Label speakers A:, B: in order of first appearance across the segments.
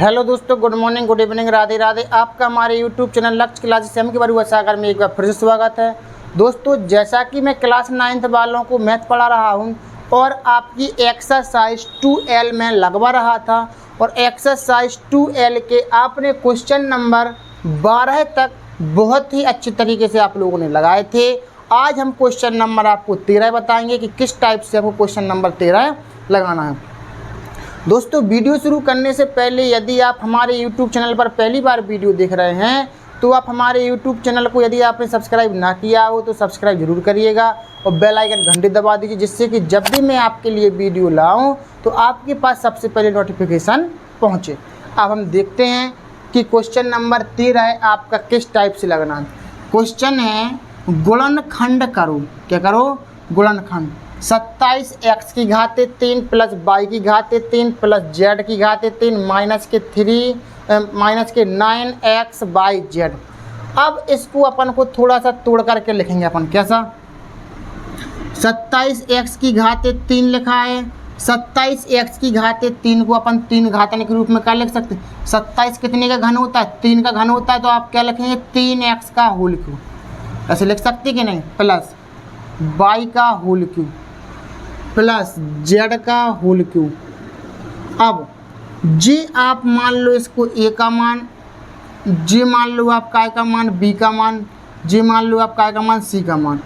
A: Hello दोस्तों, good morning, good evening, Radhe Radhe. आपका हमारे यूट्यूब चैनल लक्ष्य क्लासेस से के बारे सागर में एक बार फिर से स्वागत है। दोस्तों, जैसा कि मैं क्लास 9th वालों को मैथ पढ़ा रहा हूं और आपकी एक्सरसाइज 2L में लगवा रहा था और एक्सरसाइज 2L के आपने क्वेश्चन नंबर 12 तक बहुत ही अच्छे तरीके से आप लोगों ने लगाए थे। आज हम क्वेश्चन नंबर आपको 13 बताएंगे कि किस टाइप से आपको क्वेश्चन नंबर 13 लगाना है। दोस्तों, वीडियो शुरू करने से पहले यदि आप हमारे YouTube चैनल पर पहली बार वीडियो देख रहे हैं तो आप हमारे YouTube चैनल को यदि आपने सब्सक्राइब ना किया हो तो सब्सक्राइब जरूर करिएगा और बेल आइकन घंटी दबा दीजिए, जिससे कि जब भी मैं आपके लिए वीडियो लाऊं तो आपके पास सबसे पहले नोटिफिकेशन पहुंचे। अब हम देखते हैं कि क्वेश्चन नंबर 13 आपका किस टाइप से लगना है। क्वेश्चन है गुणनखंड करो। क्या करो? गुणनखंड। 27x की घाते 3 प्लस y की घाते 3 प्लस z की घाते 3 माइनस के 9xyz। अब इसको अपन को थोड़ा सा तोड़ करके लिखेंगे अपन। कैसा? 27x की घाते 3 लिखा है। 27x की घाते 3 को अपन 3 घातांक के रूप में क्या लिख सकते हैं? 27 कितने का घन होता है? 3 का घन होता है, तो आप क्या लिखेंगे? 3x का होल क्यूब। ऐसे लिख सकते कि नहीं? प्लस y का होल क्यूब प्लस z का होल क्यूब। अब जी आप मान लो इसको a का मान, जी मान लो आप काय का मान, b का मान, जी मान लो आप काय का मान, c का मान।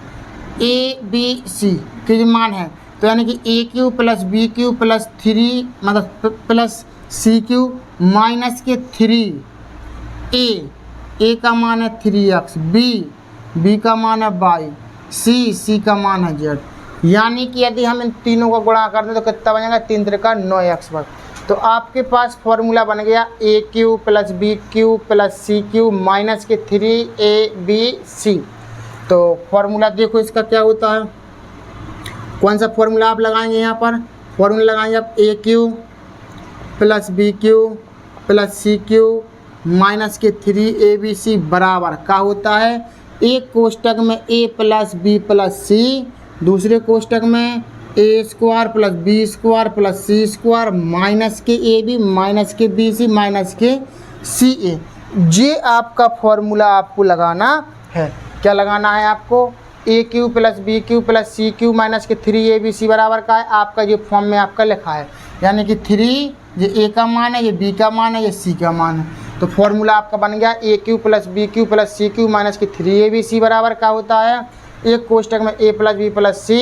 A: a b c के मान है, तो यानी कि a cube plus b cube plus 3 मतलब प्लस c क्यूब माइनस के 3। a का मान है 3x, b का मान है y, c का मान है z। यानी कि यदि हम इन तीनों का गुणा कर दें तो कितना बनेगा? 3 त्रिका 9x वर्ग। तो आपके पास फॉर्मूला बन गया a cube plus b cube plus c cube minus के 3abc। तो फॉर्मूला देखो इसका क्या होता है। कौन सा फॉर्मूला आप लगाएंगे? यहाँ पर फॉर्मूला लगाएंगे आप a cube plus b cube plus c cube minus के 3abc बराबर का होता है एक कोष्टक में a plus b plus c, दूसरे कोष्टक में a square plus b square plus c square minus के ab माइनस के bc माइनस के ca। ये आपका फॉर्मूला आपको लगाना है। क्या लगाना है आपको? a cube plus b cube plus c cube minus के 3abc बराबर का है आपका जो फॉर्म में आपका लिखा है, यानी कि 3 ये a का मान है, ये b का मान है, ये c का मान है। तो फॉर्मूला आपका बन गया a cube plus b cube plus c cube minus के 3abc बराबर का होता है एक कोष्टक में a plus b plus c,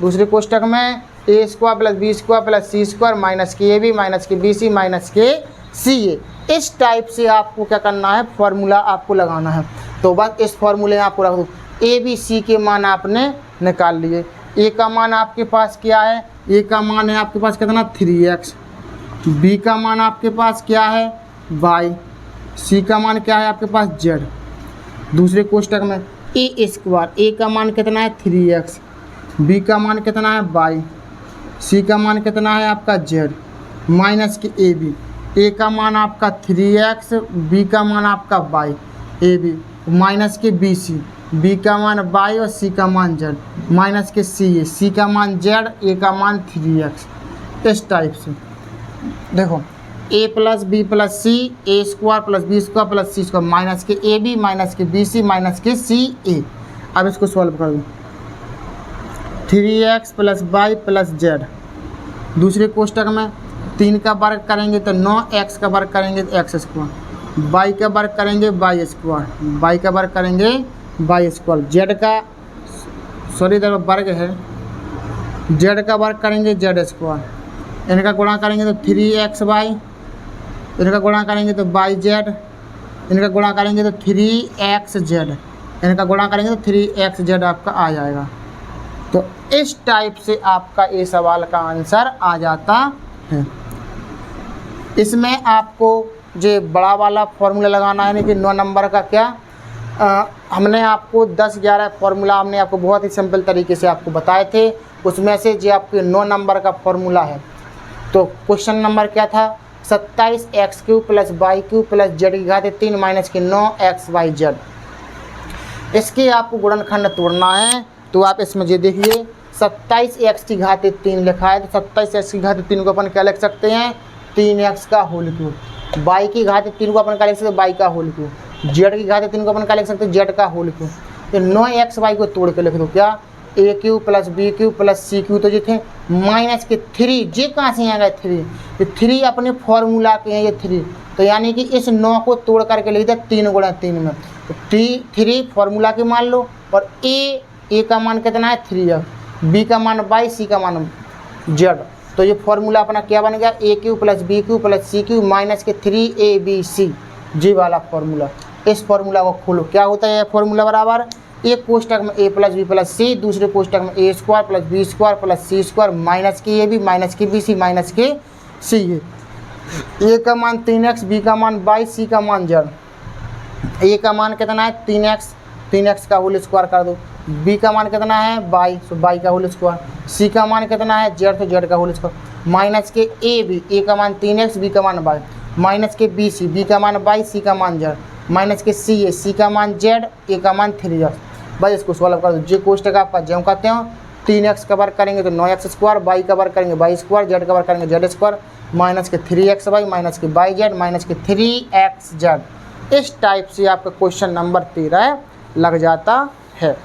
A: दूसरे कोष्टक में a square plus b square plus c square minus के ab माइनस के bc माइनस के ca। इस टाइप से आपको क्या करना है? फॉर्मूला आपको लगाना है। तो बस इस फॉर्मूले में आपको रख दो a b c के मान आपने निकाल लिए। a का मान आपके पास क्या है? a का मान है आपके पास कितना? 3x। b का मान आपके पास क्या है? y। c का मान क्या है आपके पास? z। दूसरे कोष्टक में a स्क्वायर, a का मान कितना है? 3x, b का मान कितना है? y, c का मान कितना है आपका? z माइनस के ab। a का मान आपका 3x, b का मान आपका y, ab माइनस के bc, b का मान y और c का मान z माइनस के ca, c का मान z, a का मान 3x। इस टाइप से देखो a plus b plus c, a square plus b square plus c square minus के ab माइनस के bc माइनस के ca। अब इसको सॉल्व कर दो। 3x plus y plus z, दूसरे कोष्टक में 3 का वर्ग करेंगे तो 9x का वर्ग करेंगे तो x स्क्वायर, y का वर्ग करेंगे y स्क्वायर, y का वर्ग करेंगे y स्क्वायर, z का सॉरी इधर वर्ग है, z का वर्ग करेंगे z स्क्वायर, इनका गुणा करेंगे तो 3xy, इनका गुणा करेंगे तो yz, इनका गुणा करेंगे तो 3xz, इनका गुणा करेंगे तो 3xz आपका आ जाएगा। तो इस टाइप से आपका ये सवाल का आंसर आ जाता है। इसमें आपको जो बड़ा वाला फॉर्मूला लगाना है, यानी कि 9 नंबर का क्या हमने आपको 10-11 फॉर्मूला हमने आपको बहुत ही सिंपल तरीके से आपको बताए थे, उसमें से जो आपके 9 नंबर का फॉर्मूला है। तो क्वेश्चन नंबर क्या था? 27x cube plus y cube plus z की घाते 3 माइनस के 9xyz। इसके आपको गुणनखंड तोड़ना है। तो आप इसमें ये देखिए 27x की घाते 3 लिखा है, तो 27x की घाते 3 को अपन क्या लिख सकते हैं? 3x का होल क्यूब। y की घात 3 को अपन क्या लिख सकते हैं, y का होल क्यूब। z की घात 3 को अपन क्या लिख सकते हैं, z का होल क्यूब। तो 9xy को तोड़ के लिख दो, क्या a cube plus B cube plus C cube, तो जो थे माइनस के 3, जे कहाँ से आ गए 3, ये 3 अपने फॉर्मूला के हैं ये 3, तो यानी कि इस 9 को तोड़ करके लिख दिया 3 गुणा 3 में, तो 3 फॉर्मूला के मान लो, और a का मान कितना है 3x, b का मान y, c का मान z, तो ये फॉर्मूला अपना क्या बन गया, a cube plus B cube plus C cube minus के 3abc, जी वाला फॉर्मूला। इस फॉर्मूला को खोलो, क्या होता है फॉर्मूला बराबर, एक कोष्टक में a plus B plus C, दूसरे कोष्टक में a square plus B square plus C square minus के ए बी माइनस के बी सी माइनस के सी ए। a का मान 3x, b का मान y, c का मान z। a का मान कितना है 3x, 3x का होल स्क्वायर कर दो, b का मान कितना है y, तो y का होल स्क्वायर, c का मान कितना है z, तो z का होल स्क्वायर माइनस के a b, a का मान 3x, b का मान y माइनस के बी सी, b का मान y, c का मान z माइनस के सी ए, c का मान z, a का मान 3x। भाई इसको सॉल्व कर दो, जे कोष्टक आपका जो कहते हो 3x का वर्ग करेंगे तो 9x स्क्वायर, y का वर्ग करेंगे y स्क्वायर, z का वर्ग करेंगे z स्क्वायर माइनस के 3xy माइनस के yz माइनस के 3xz। इस टाइप से आपका क्वेश्चन नंबर 13 लग जाता है।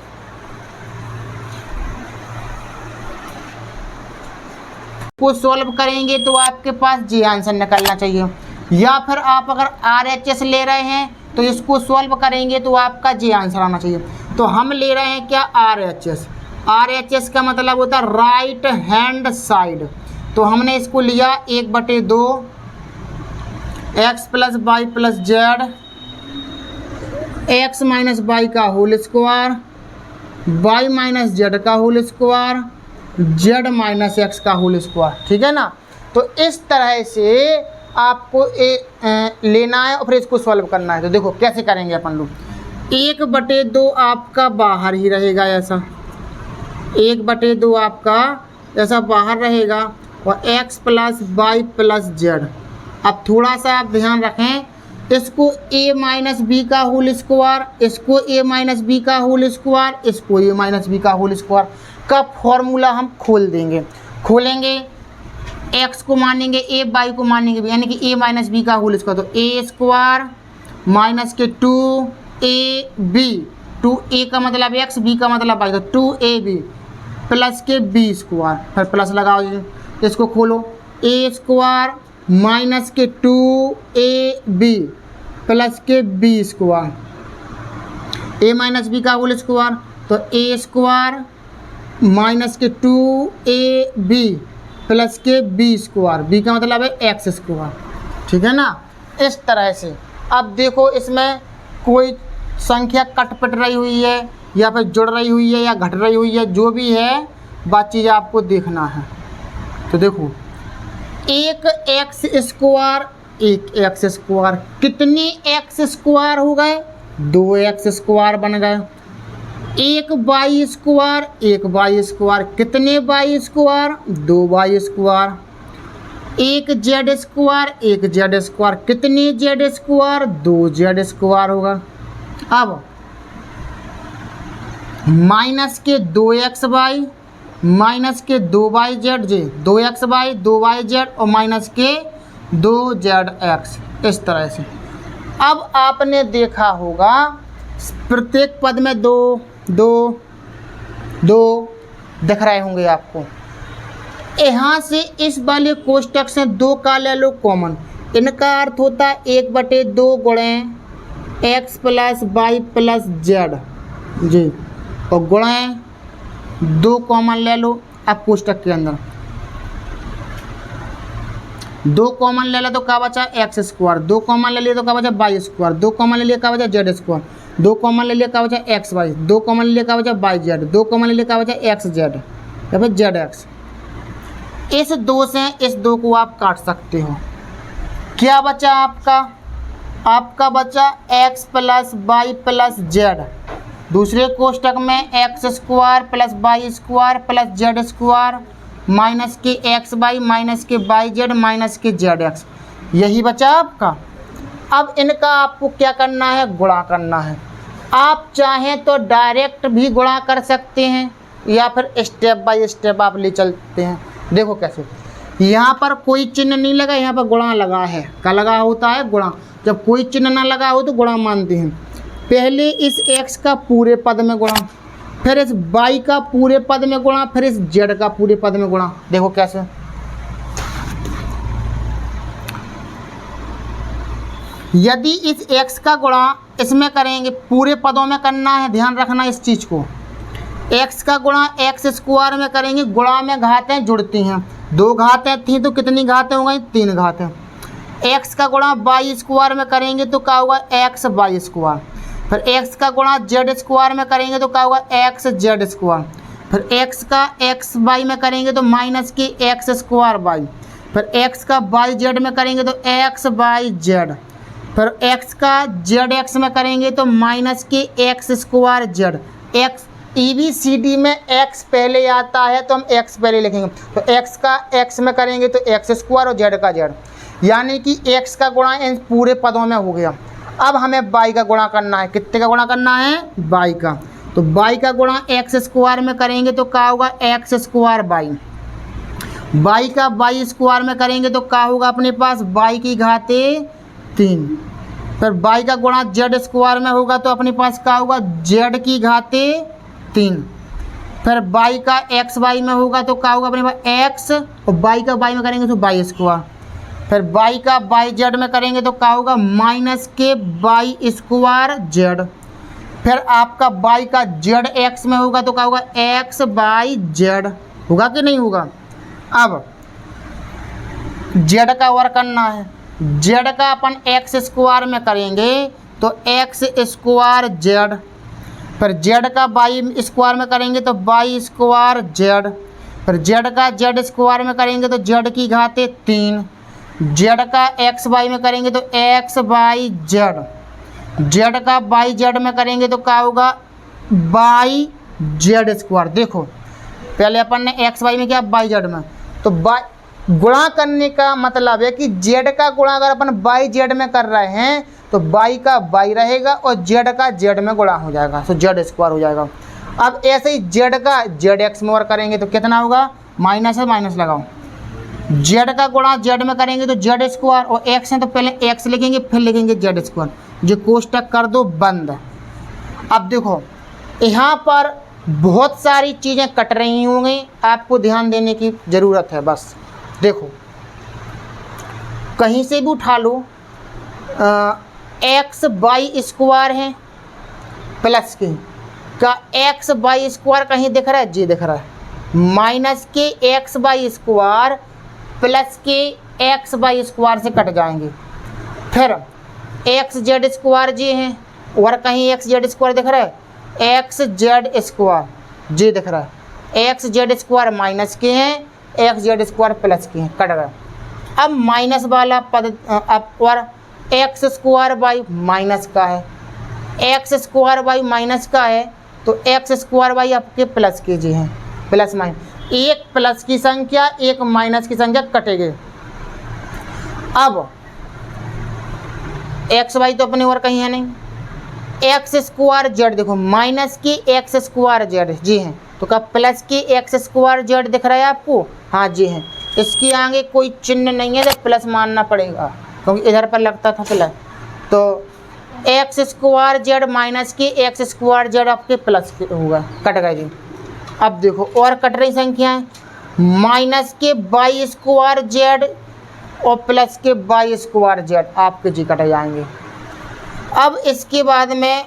A: को सॉल्व करेंगे तो आपके पास जी आंसर निकलना चाहिए, या फिर आप अगर RHS ले रहे हैं तो इसको सॉल्व करेंगे तो आपका जी आंसर आना चाहिए। तो हम ले रहे हैं क्या RHS, RHS का मतलब होता है राइट हैंड साइड, तो हमने इसको लिया 1/2 x plus Y plus z, x minus y का whole square, y minus z का whole square, z minus x का होल स्क्वायर, ठीक है ना। तो इस तरह से आपको लेना है और फिर इसको सॉल्व करना है। तो देखो कैसे करेंगे अपन लोग, 1/2 आपका बाहर ही रहेगा, ऐसा 1/2 आपका ऐसा बाहर रहेगा, और x plus Y plus Z. अब थोड़ा सा आप ध्यान रखें, इसको a माइनस बी का होल स्क्वायर, इसको a माइनस बी का होल स्क्वायर, इसको a माइनस बी का होल स्क्वायर का फॉर्मूला हम खोल देंगे। खोलेंगे, x को मानेंगे a, y को मानेंगे b, यानी कि a माइनस बी का होल स्क्वायर, तो a स्क्वायर माइनस के 2ab, 2a का मतलब x, b का मतलब y, तो 2ab प्लस के b स्क्वायर, फिर प्लस लगाओ, इसको खोलो, a स्क्वायर माइनस के 2ab प्लस के b square, a minus B का होल स्क्वायर, तो a स्क्वायर माइनस के 2ab प्लस के b स्क्वायर, b का मतलब है x स्क्वायर, ठीक है ना। इस तरह से अब देखो इसमें कोई संख्या कट पिट रही हुई है या फिर जुड़ रही हुई है या घट रही हुई है, जो भी है बात चीज़ आपको देखना है। तो देखो, एक एक्स स्क्वायर, एक एक्स स्क्वायर, कितने एक्स स्क्वायर हो गए, 2 एक्स स्क्वायर बन गए। एक वाई स्क्वायर, एक वाई स्क्वायर, कितने वाई स्क्वायर, 2 वाई स्क्वायर। एक जेड स्क्वायर, एक जेड स्क्वायर, कितने जेड स्क्वायर, 2 जेड स्क्वायर होगा। अब माइनस के 2xy माइनस के 2yz, जी 2xy 2yz और माइनस के 2zx, इस तरह से। अब आपने देखा होगा प्रत्येक पद में 2 2 2 दिख रहे होंगे आपको। यहाँ से इस वाले कोष्टक से 2 का ले लो कॉमन, इनका अर्थ होता है 1/2 गुणे x plus Y plus z, जी, और गुणे 2 कॉमन ले लो। अब कोष्टक के अंदर 2 कॉमन ले लो तो क्या बचा एक्स स्क्वायर, 2 कॉमन ले लिया तो क्या बचा वाई स्क्वायर, 2 कॉमन ले लिया क्या बचा जेड स्क्वायर, 2 कॉमन ले लिया क्या बचा एक्स वाई, 2 कॉमन ले लिया क्या बचा वाई जेड, 2 कॉमन ले लिया क्या बचा एक्स जेड या फिर जेड एक्स। इस 2 से इस 2 को आप काट सकते हो। क्या बचा आपका, आपका बचा X plus Y plus Z, दूसरे कोष्टक में X square plus Y square plus Z square minus के एक्स वाई माइनस के वाई जेड माइनस के जेड एक्स, यही बचा आपका। अब इनका आपको क्या करना है, गुणा करना है। आप चाहें तो डायरेक्ट भी गुणा कर सकते हैं या फिर स्टेप बाय स्टेप आप ले चलते हैं। देखो कैसे, यहाँ पर कोई चिन्ह नहीं लगा, यहाँ पर गुणा लगा है। क्या लगा होता है? गुणा। जब कोई चिन्ह ना लगा हो तो गुणा मानते हैं। पहले इस x का पूरे पद में गुणा, फिर इस y का पूरे पद में गुणा, फिर इस z का पूरे पद में गुणा। देखो कैसे, यदि इस x का गुणा इसमें करेंगे, पूरे पदों में करना है, ध्यान रखना इस चीज़ को। x का गुणा एक्स स्क्वायर में करेंगे, गुणा में घातें जुड़ती हैं, 2 घातें थी तो कितनी घातें हो गई? 3 घातें। x का गुणा वाई स्क्वायर में करेंगे तो क्या होगा? X Y square. फिर x का गुणा जेड स्क्वायर में करेंगे तो क्या होगा? X Z square. फिर x का एक्स वाई में करेंगे तो माइनस के एक्स स्क्वायर वाई। फिर x का वाई जेड में करेंगे तो एक्स वाई जेड। फिर x का जेड एक्स में करेंगे तो माइनस के x square Z. X EBCD में x पहले आता है तो हम x पहले लिखेंगे, तो x का x में करेंगे तो एक्स स्क्वायर और z का z, यानी कि x का गुणा इन पूरे पदों में हो गया। अब हमें y का गुणा करना है। कितने का गुणा करना है? y का। तो y का गुणा एक्स स्क्वायर में करेंगे तो क्या होगा? X square y। y का y स्क्वायर में करेंगे तो क्या होगा अपने पास? y की घाते 3। फिर y का गुणा z स्क्वायर में होगा तो अपने पास क्या होगा? z की घाते 3। फिर y का एक्स वाई में होगा तो क्या होगा अपने पास? x, और y का y में करेंगे तो y स्क्वायर। फिर y का y z में करेंगे तो क्या होगा? माइनस के y स्क्वायर z। फिर आपका y का z x में होगा तो क्या होगा? x by z। होगा कि नहीं होगा? अब z का वर्ग करना है। z का अपन x स्क्वायर में करेंगे तो x स्क्वायर z। फिर z का y स्क्वायर में करेंगे तो y स्क्वायर z। फिर z का z स्क्वायर में करेंगे तो z की घाते 3। z का एक्स वाई में करेंगे तो एक्स बाई जेड। z का बाई जेड में करेंगे तो क्या होगा? By Z square. देखो पहले अपन ने एक्स वाई में किया, बाई जेड में, तो बाई गुणा करने का मतलब है कि z का गुणा अगर अपन बाई जेड में कर रहे हैं तो y का y रहेगा और z का z में गुणा हो जाएगा, तो z स्क्वायर हो जाएगा। अब ऐसे ही z का z एक्स में और करेंगे तो कितना होगा? माइनस है, माइनस लगाओ। z का गुणा z में करेंगे तो z स्क्वायर, और x है तो पहले x लिखेंगे फिर लिखेंगे z स्क्वायर। जो कोष्टक कर दो बंद। अब देखो यहाँ पर बहुत सारी चीज़ें कट रही होंगी, आपको ध्यान देने की ज़रूरत है। बस देखो कहीं से भी उठा लो, एक्स बाई स्क्वायर है प्लस के का एक्स बाई स्क्वायर कहीं दिख रहा है? जी दिख रहा है। माइनस के एक्स बाई स्क्वायर प्लस के एक्स बाई स्क्वायर से कट जाएंगे। फिर एक्स जेड स्क्वायर जी हैं, और कहीं एक्स जेड स्क्वायर दिख रहा है? एक्स जेड स्क्वायर जी दिख रहा है। एक्स जेड स्क्वायर माइनस के हैं, एक्स जेड स्क्वायर प्लस के हैं, कट गए। अब माइनस वाला पद अब और एक्स स्क्वायर बाई माइनस का है, एक्स स्क्वायर बाई माइनस का है, तो एक्स स्क्वायर बाई आपके प्लस के जी हैं, प्लस माइनस। एक प्लस की संख्या एक माइनस की संख्या कटेगी। अब एक्स वाई तो अपने और कहीं है नहीं, एक्स स्क्वायर जेड देखो माइनस की एक्स स्क्वायर जेड जी हैं, तो क्या प्लस की एक्स स्क्वायर जेड दिख रहा है आपको? हाँ जी हैं। इसके आगे कोई चिन्ह नहीं है तो प्लस मानना पड़ेगा, क्योंकि इधर पर लगता था प्लस। तो एक्स स्क्वायर जेड माइनस की एक्स स्क्वायर जेड आपके प्लस के होगा, कट गए जी। अब देखो और कट रही संख्याएं, माइनस के वाई स्क्वायर जेड और प्लस के वाई स्क्वायर जेड आपके जी कट जाएंगे। अब इसके बाद में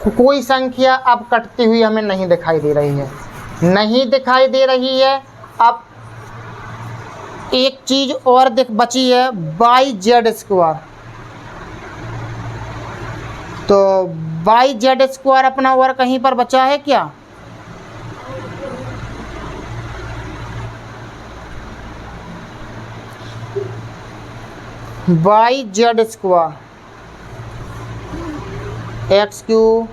A: कोई संख्या अब कटती हुई हमें नहीं दिखाई दे रही है, नहीं दिखाई दे रही है। अब एक चीज़ और बची है, बाई जेड स्क्वायर। तो बाई जेड स्क्वायर अपना और कहीं पर बचा है क्या? Y Z square X cube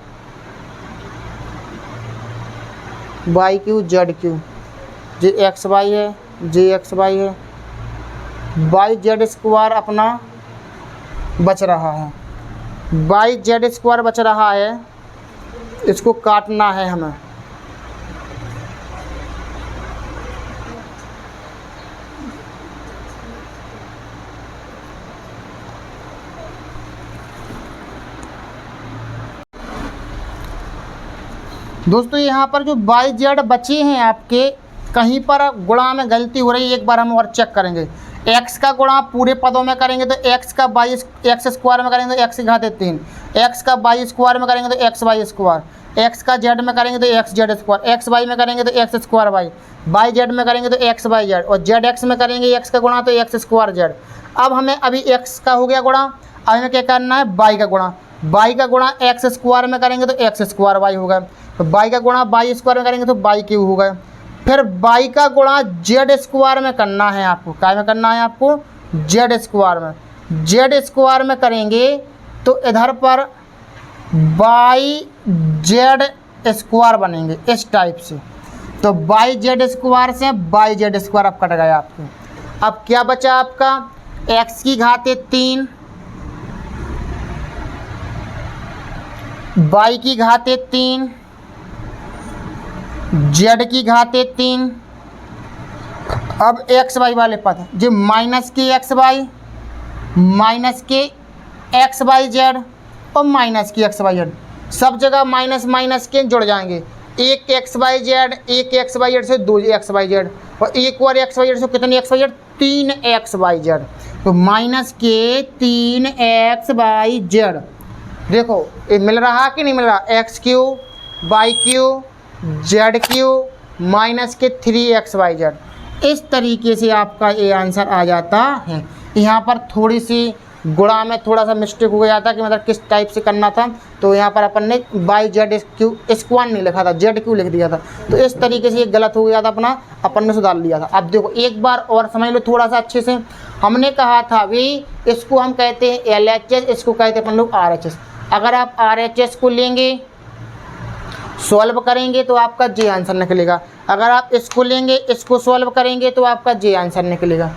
A: Y cube Z cube, जी एक्स वाई है, जी एक्स वाई है, बाई जेड स्क्वायर अपना बच रहा है, बाई जेड स्क्वायर बच रहा है। इसको काटना है हमें। दोस्तों यहाँ पर जो बाई जेड बचे हैं आपके, कहीं पर गुणा में गलती हो रही है, एक बार हम और चेक करेंगे। एक्स का गुणा पूरे पदों में करेंगे तो एक्स का बाई एक्स स्क्वायर में करेंगे तो एक्स की घाते 3, एक्स का बाई स्क्वायर में करेंगे तो एक्स वाई स्क्वायर, एक्स का जेड में करेंगे तो X Z square, X Y में करेंगे तो X square Y, Y Z में करेंगे तो एक्स बाई जेड, और जेड एक्स में करेंगे एक्स का गुणा तो एक्स स्क्वायर जेड। अब हमें अभी एक्स का हो गया गुणा, अब हमें क्या करना है, बाई का गुणा। बाई का गुणा एक्स स्क्वायर में करेंगे तो एक्स स्क्वायर वाई होगा, तो बाई का गुणा बाई स्क्वायर में करेंगे तो बाई क्यू होगा। फिर बाई का गुणा जेड स्क्वायर में करना है आपको, क्या में करना है आपको, जेड स्क्वायर में। जेड स्क्वायर में करेंगे तो इधर पर बाई जेड स्क्वायर बनेंगे इस टाइप से, तो बाई जेड स्क्वायर से बाई जेड स्क्वायर अब कट गया आपको। अब क्या बचा आपका, एक्स की घाते 3, बाई की घाते 3, जेड की घाते 3। अब एक्स वाई वाले पद जो माइनस के एक्स वाई, माइनस के एक्स वाई जेड और माइनस की एक्स वाई जेड, सब जगह माइनस माइनस के जुड़ जाएंगे। एक एक्स वाई जेड, एक एक्स वाई जेड से 2 एक्स वाई जेड, और एक और एक्स वाई जेड से कितने X Y Z, 3 X Y Z. तो माइनस के 3 एक्स वाई जेड, देखो ये मिल रहा कि नहीं मिल रहा, X cube Y cube Z cube minus के 3 एक्स वाई जेड। इस तरीके से आपका ये आंसर आ जाता है। यहाँ पर थोड़ी सी गुणा में थोड़ा सा मिस्टेक हो गया था कि मतलब किस टाइप से करना था, तो यहाँ पर अपन ने बाई जेड क्यू स्क्वायर नहीं लिखा था, जेड क्यू लिख दिया था, तो इस तरीके से ये गलत हो गया था अपना, अपन ने सुधार लिया था। अब देखो एक बार और समझ लो थोड़ा सा अच्छे से। हमने कहा था भी इसको हम कहते हैं LHS, इसको कहते हैं अपन लोग RHS। अगर आप RHS को लेंगे सॉल्व करेंगे तो आपका जे आंसर निकलेगा, अगर आप इसको लेंगे इसको सॉल्व करेंगे तो आपका जे आंसर निकलेगा।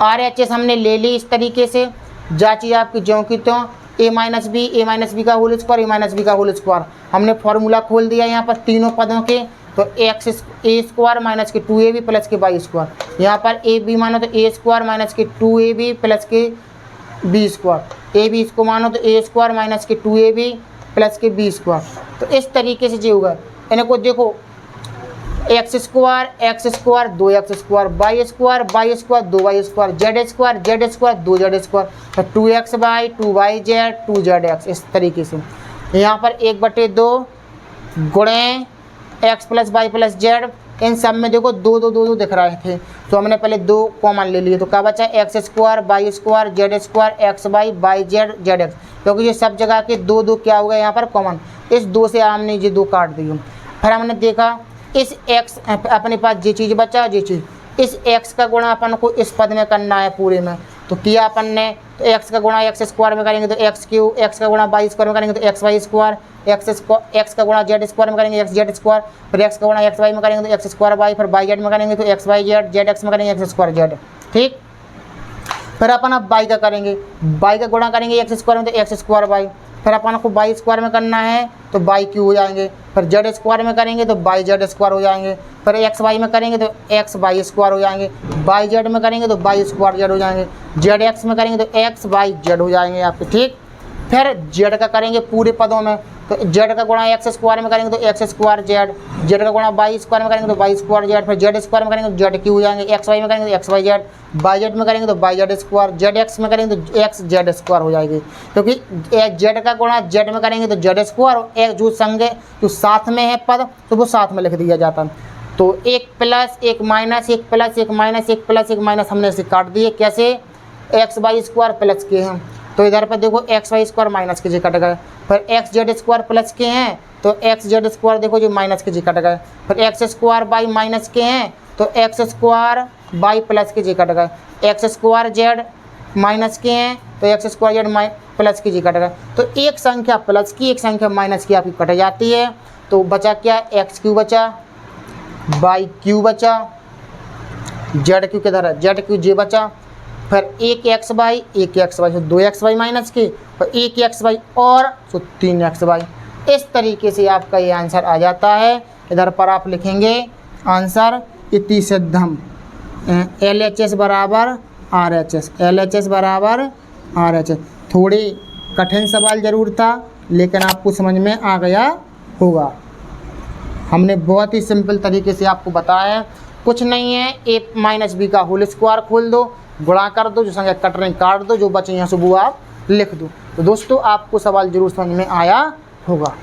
A: RHS हमने ले ली इस तरीके से, जांची आपकी ज्यों की त्यों, a माइनस बी का whole square, a minus B का होल स्क्वायर। हमने फार्मूला खोल दिया यहाँ पर तीनों पदों के, तो एक्स ए स्क्वायर माइनस के 2ab प्लस के बाई स्क्वायर। यहाँ पर ए बी मानो तो ए स्क्वायर माइनस के 2ab प्लस के बी स्क्वायर, ए बी इसको मानो तो ए स्क्वायर माइनस के 2ab प्लस के बी स्क्वायर। तो इस तरीके से जो होगा इनको देखो, x square 2 x square, y square 2 y square, z square 2 z square, तो 2x y 2 y z 2 z x. इस तरीके से यहाँ पर 1/2 गुणे x plus Y plus z, इन सब में देखो 2 दिख रहे थे, तो हमने पहले 2 कॉमन ले लिए, तो क्या बचा, x square y square z square x Y Z Z x, क्योंकि ये सब जगह के 2 क्या हो गया यहाँ पर कॉमन, इस 2 से हमने ये 2 काट दिए। फिर हमने देखा इस x अपने पास ये चीज़ बचा, ये चीज़, इस x का गुणा अपन को इस पद में करना है पूरे में, तो किया अपन ने, तो x का गुणा एक्स स्क्वायर में करेंगे तो एक्स क्यू, एक्स का गुणा बाई स्क्वायर में करेंगे तो एक्स वाई स्क्वायर, एक्स का गुणा जेड स्क्वायर में करेंगे एक्स जेड स्क्वायर, फिर एक्स का गुणा एक्स वाई में करेंगे तो एक्स स्क्वायर वाई, फिर बाई जेड में करेंगे तो X Y Z, Z X में करेंगे एक्स स्क्वायर जेड। ठीक, फिर अपन अब बाई का करेंगे, बाई का गुणा करेंगे एक्स स्क्वायर में तो एक्स स्क्वायर वाई, फिर अपन को बाई स्क्वायर में करना है तो बाई क्यू हो जाएंगे, फिर जेड स्क्वायर में करेंगे तो बाई जेड स्क्वायर हो जाएंगे, फिर एक्स वाई में करेंगे तो एक्स बाई स्क्वायर हो जाएंगे, बाई जेड में करेंगे तो बाई स्क्वायर जेड हो जाएंगे, जेड एक्स में करेंगे तो एक्स बाई जेड हो जाएंगे आपके। ठीक, फिर जेड का करेंगे पूरे पदों में, तो जेड का गुणा एक्स स्क्वायर में करेंगे तो एक्स स्क्वायर जेड, जेड का गुणा बाई स्क्वायर में करेंगे तो बाई स्क्वायर जेड, फिर जेड स्क्वायर में करेंगे तो जेड क्यू हो जाएंगे, एक्स वाई में करेंगे तो X Y Z, Y Z में करेंगे तो Y Z square, Z X में करेंगे तो एक्स जेड स्क्वायर हो जाएगी, क्योंकि जेड का गुणा जेड में करेंगे तो जेड स्क्वायर, और एक जो संगे जो साथ में है पद तो वो साथ में लिख दिया जाता है। तो एक प्लस एक माइनस, एक प्लस एक माइनस, एक प्लस एक माइनस हमने इसे काट दिए, कैसे, एक्स वाई स्क्वायर प्लस के हैं तो इधर पर देखो एक्स वाई स्क्वायर माइनस के जी कट गए, फिर एक्स जेड स्क्वायर प्लस के हैं तो एक्स जेड स्क्वायर देखो जो माइनस के जी कट गए, फिर एक्स स्क्वायर बाई माइनस के हैं तो एक्स स्क्वायर बाई प्लस के जी कट गए, एक्स स्क्वायर जेड माइनस के हैं तो एक्स स्क्वायर जेड प्लस की जी कट गए। तो एक संख्या प्लस की एक संख्या माइनस की आपकी कट जाती है, तो बचा क्या, एक्स क्यू बचा, बाई क्यू बचा, जेड क्यू किधर है, जेड क्यू जे बचा, फिर एक एक्स बाई तो 2 एक्स बाई माइनस की, और एक एक्स बाई और तो 3 एक्स बाई। इस तरीके से आपका ये आंसर आ जाता है। इधर पर आप लिखेंगे आंसर इति सिद्धम, LHS बराबर RHS, LHS बराबर RHS। थोड़ी कठिन सवाल ज़रूर था लेकिन आपको समझ में आ गया होगा। हमने बहुत ही सिंपल तरीके से आपको बताया है, कुछ नहीं है, a माइनस बी का होल स्क्वायर खोल दो, गुणा कर दो, जो संख्या कट रही काट दो, जो बचे यहाँ से वो आप लिख दो। तो दोस्तों आपको सवाल जरूर समझ में आया होगा।